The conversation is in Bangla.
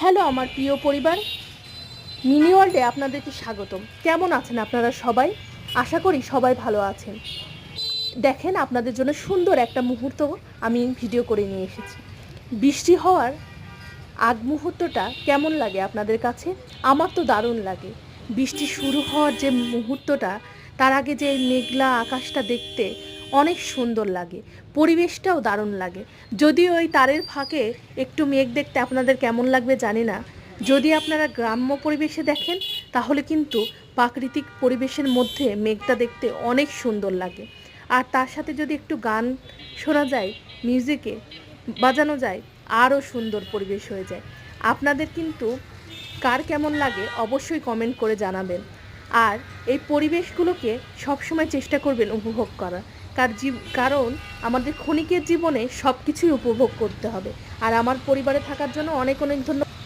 হ্যালো আমার প্রিয় পরিবার, মিনি ওয়ার্ল্ডে আপনাদেরকে স্বাগতম। কেমন আছেন আপনারা সবাই? আশা করি সবাই ভালো আছেন। দেখেন, আপনাদের জন্য সুন্দর একটা মুহূর্ত আমি ভিডিও করে নিয়ে এসেছি। বৃষ্টি হওয়ার আগ মুহূর্তটা কেমন লাগে আপনাদের কাছে? আমার তো দারুণ লাগে। বৃষ্টি শুরু হওয়ার যে মুহূর্তটা, তার আগে যে মেঘলা আকাশটা দেখতে অনেক সুন্দর লাগে, পরিবেশটাও দারুণ লাগে। যদিও ওই তারের ফাঁকে একটু মেঘ দেখতে আপনাদের কেমন লাগবে জানি না। যদি আপনারা গ্রাম্য পরিবেশে দেখেন তাহলে কিন্তু প্রাকৃতিক পরিবেশের মধ্যে মেঘটা দেখতে অনেক সুন্দর লাগে। আর তার সাথে যদি একটু গান শোনা যায়, মিউজিকে বাজানো যায়, আরও সুন্দর পরিবেশ হয়ে যায়। আপনাদের কিন্তু কার কেমন লাগে অবশ্যই কমেন্ট করে জানাবেন। আর এই পরিবেশগুলোকে সবসময় চেষ্টা করবেন উপভোগ করার। কারণ আমাদের ক্ষণিকের জীবনে সব কিছুই উপভোগ করতে হবে। আর আমার পরিবারে থাকার জন্য অনেক অনেক ধন্যবাদ।